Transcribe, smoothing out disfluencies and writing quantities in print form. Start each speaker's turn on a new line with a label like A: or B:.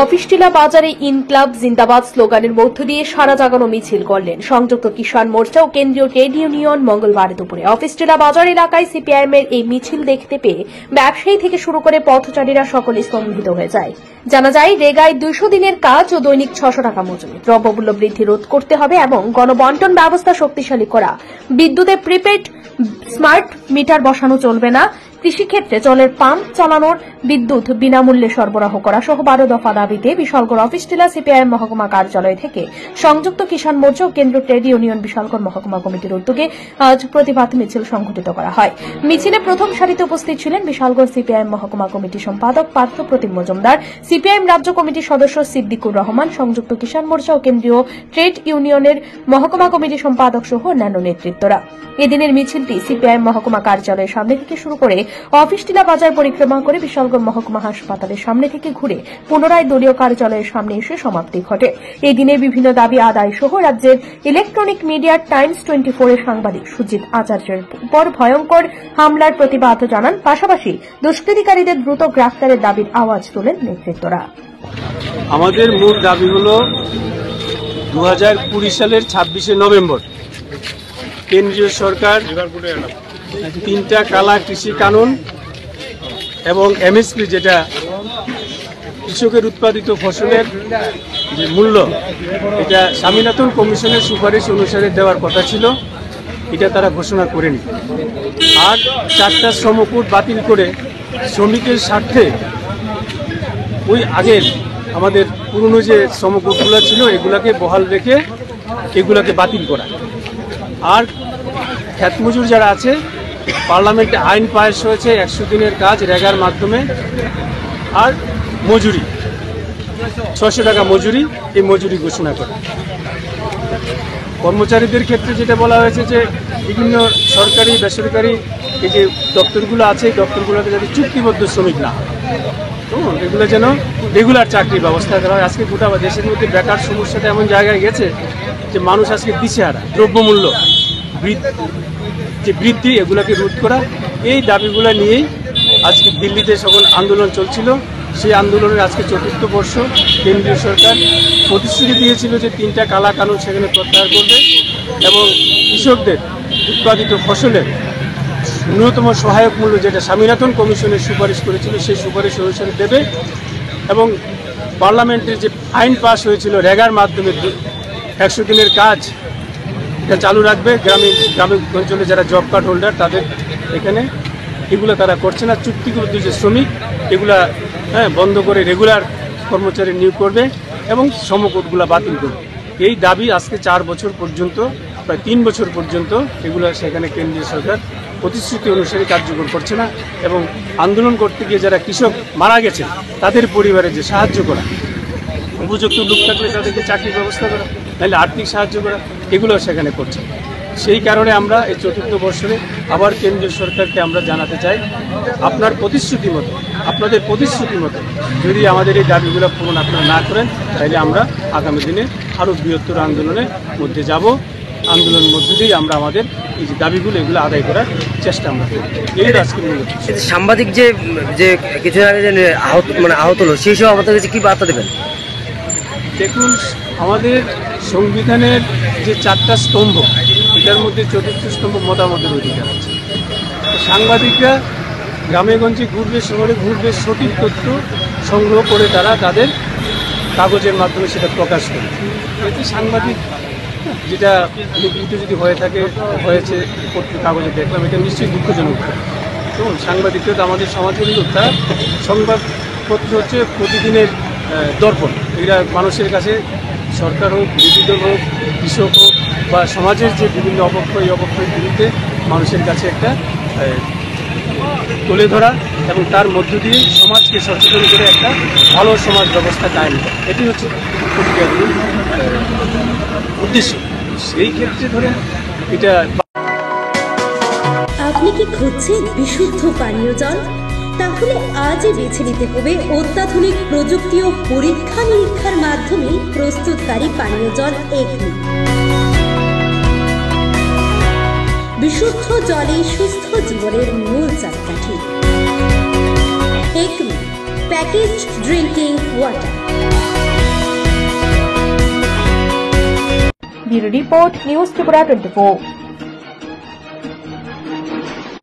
A: অফিসটিলা বাজারে ইনক্লাব জিন্দাবাদ স্লোগানের মধ্য দিয়ে সারা জাগানো মিছিল করলেন সংযুক্ত কিষাণ মোর্চা ও কেন্দ্রীয় ট্রেড ইউনিয়ন। মঙ্গলবার দুপুরে অফিসটিলা বাজার এলাকায় সিপিআইএম এর এই মিছিল দেখতে পেয়ে ব্যবসায়ী থেকে শুরু করে পথচারীরা সকলে স্তম্ভিত হয়ে যায়। জানা যায়, রেগায় 200 দিনের কাজ ও দৈনিক 600 টাকা মজুরি, দ্রব্যমূল্য বৃদ্ধি রোধ করতে হবে এবং গণবন্টন ব্যবস্থা শক্তিশালী করা, বিদ্যুতে প্রিপেড স্মার্ট মিটার বসানো চলবে না, কৃষিক্ষেত্রে জলের পাম্প চালানোর বিদ্যুৎ বিনামূল্যে সরবরাহ করা সহ 12 দফা দাবিতে বিশালগড় অফিসটিলা সিপিআইএম মহকুমা কার্যালয় থেকে সংযুক্ত কিষাণ মোর্চা ও কেন্দ্র ট্রেড ইউনিয়ন বিশালগড় মহকুমা কমিটির উদ্যোগে আজ প্রতিবাদ মিছিল সংঘটিত করা হয়। মিছিলে প্রথম সারিতে উপস্থিত ছিলেন বিশালগড় সিপিআইএম মহকুমা কমিটি সম্পাদক পার্থ প্রতিম মজুমদার, সিপিআইএম রাজ্য কমিটির সদস্য সিদ্দিকুর রহমান, সংযুক্ত কিষাণ মোর্চা ও কেন্দ্রীয় ট্রেড ইউনিয়নের মহকুমা কমিটি সম্পাদক সহ অন্যান্য নেতৃত্বরা। এদিনের মিছিলটি সিপিআইএম মহকুমা কার্যালয়ের সামনে থেকে শুরু করে অফিসটিলা বাজার পরিক্রমা করে বিশালগড় মহকুমা হাসপাতালের সামনে থেকে ঘুরে পুনরায় দলীয় কার্যালয়ের সামনে এসে সমাপ্তি ঘটে। এই দিনে বিভিন্ন দাবি আদায় সহ রাজ্যের ইলেকট্রনিক মিডিয়া টাইমস 24 এর সাংবাদিক সুজিত আচার্যের উপর ভয়ঙ্কর হামলার প্রতিবাদ জানান। পাশাপাশি দুষ্কৃতিকারীদের দ্রুত গ্রেফতারের দাবির আওয়াজ তোলেন নেতৃত্বরা।
B: আমাদের মূল দাবি হল 2020 সালের 26শে নভেম্বর কেন্দ্রীয় সরকার 3টা কালা কৃষি কানুন এবং এমএসপি, যেটা কৃষকের উৎপাদিত ফসলের যে মূল্য, এটা স্বামীনাথন কমিশনের সুপারিশ অনুসারে দেওয়ার কথা ছিল, এটা তারা ঘোষণা করেনি। আর 4টা শ্রমকোড বাতিল করে শ্রমিকের স্বার্থে ওই আগের আমাদের পুরনো যে শ্রমকোডগুলো ছিল এগুলাকে বহাল রেখে এগুলাকে বাতিল করা। আর ক্ষেত মজুর যারা আছে, পার্লামেন্টে আইন পাস হয়েছে 100 দিনের কাজ রেগার মাধ্যমে, আর মজুরি 600 টাকা মজুরি, এই মজুরি ঘোষণা করে। কর্মচারীদের ক্ষেত্রে যেটা বলা হয়েছে যে বিভিন্ন সরকারি বেসরকারি এই যে দপ্তরগুলো আছে, এই দপ্তরগুলোতে যাতে চুক্তিবদ্ধ শ্রমিক না হয়, এগুলো যেন রেগুলার চাকরির ব্যবস্থা করা হয়। আজকে গোটা দেশের মধ্যে বেকার সমস্যাটা এমন জায়গায় গেছে যে মানুষ আজকে দিশেহারা। দ্রব্যমূল্য যে বৃদ্ধি, এগুলোকে রোধ করা, এই দাবিগুলো নিয়েই আজকে দিল্লিতে সকল আন্দোলন চলছিল। সেই আন্দোলনের আজকে 4র্থ বর্ষ। কেন্দ্রীয় সরকার প্রতিশ্রুতি দিয়েছিল যে 3টা কালা কানুন সেখানে প্রত্যাহার করবে এবং কৃষকদের উৎপাদিত ফসলের ন্যূনতম সহায়ক মূল্য, যেটা স্বামীনাথন কমিশনের সুপারিশ করেছিল, সেই সুপারিশ অনুসারে দেবে এবং পার্লামেন্টের যে আইন পাস হয়েছিল রেগার মাধ্যমে 100 দিনের কাজ এটা চালু রাখবে। গ্রামীণ অঞ্চলে যারা জব কার্ড হোল্ডার তাদের এখানে এগুলো তারা করছে না। চুক্তিবদ্ধ যে শ্রমিক এগুলা বন্ধ করে রেগুলার কর্মচারী নিয়োগ করবে এবং শ্রমকোডগুলো বাতিল করবে। এই দাবি আজকে 4 বছর পর্যন্ত, প্রায় 3 বছর পর্যন্ত এগুলো সেখানে কেন্দ্রীয় সরকার প্রতিশ্রুতি অনুসারে কার্যকর করছে না। এবং আন্দোলন করতে গিয়ে যারা কৃষক মারা গেছে তাদের পরিবারে যে সাহায্য করা, উপযুক্ত লোক থাকলে তাদেরকে চাকরির ব্যবস্থা করা, নাহলে আর্থিক সাহায্য করা, এগুলো সেখানে করছে। সেই কারণে আমরা এই 4র্থ বর্ষে আবার কেন্দ্রীয় সরকারকে আমরা জানাতে চাই, আপনাদের প্রতিশ্রুতি মতো যদি আমাদের এই দাবিগুলো পূরণ আপনারা না করেন, তাহলে আমরা আগামী দিনে আরও বৃহত্তর আন্দোলনের মধ্যে যাব। আন্দোলনের মধ্যে দিয়েই আমরা আমাদের এই যে দাবিগুলো এগুলো আদায় করার চেষ্টা আমরা করি। এই আজকে
C: সাংবাদিক যে কিছু আগে যে আহত হলো, সেই সব আমাদের কাছে কী বার্তা দেবেন?
B: দেখুন, আমাদের সংবিধানের যে 4টা স্তম্ভ, এটার মধ্যে 4র্থ স্তম্ভ মতামতের অধিকার আছে। সাংবাদিকরা গ্রামে গঞ্জে ঘুরবে, শহরে ঘুরবে, সঠিক তথ্য সংগ্রহ করে তারা তাদের কাগজের মাধ্যমে সেটা প্রকাশ করে। এতে সাংবাদিক যেটা বিকৃত যদি হয়ে থাকে, হয়েছে কাগজে দেখলাম, এটা নিশ্চয়ই দুঃখজনক। তো সাংবাদিকরা তো আমাদের সমাজের লোক, তারা সংবাদপত্র হচ্ছে প্রতিদিনের দর্পণ। এরা মানুষের কাছে, সরকার হোক, বিরোধী দল হোক, কৃষক হোক বা সমাজের যে বিভিন্ন অবক্ষয়, এই অবক্ষয়ের বিরুদ্ধে মানুষের কাছে একটা তুলে ধরা এবং তার মধ্য দিয়ে সমাজকে সচেতন করে একটা ভালো সমাজ ব্যবস্থা কায়েম করা, এটি হচ্ছে পত্রিকাগুলির উদ্দেশ্য। সেই ক্ষেত্রে ধরে এটা।
D: আপনি কি খুঁজছেন বিশুদ্ধ পানীয় জল? তাহলে আজই বেছে নিতে হবে অত্যাধুনিক প্রযুক্তি ও পরীক্ষা নিরীক্ষার মাধ্যমে প্রস্তুতকারী পানীয় জল একমি। বিশুদ্ধ জলে সুস্থ জীবনের মূল চাকাঠি Acme. packaged drinking water.
A: Bureau Report, News Tripura 24.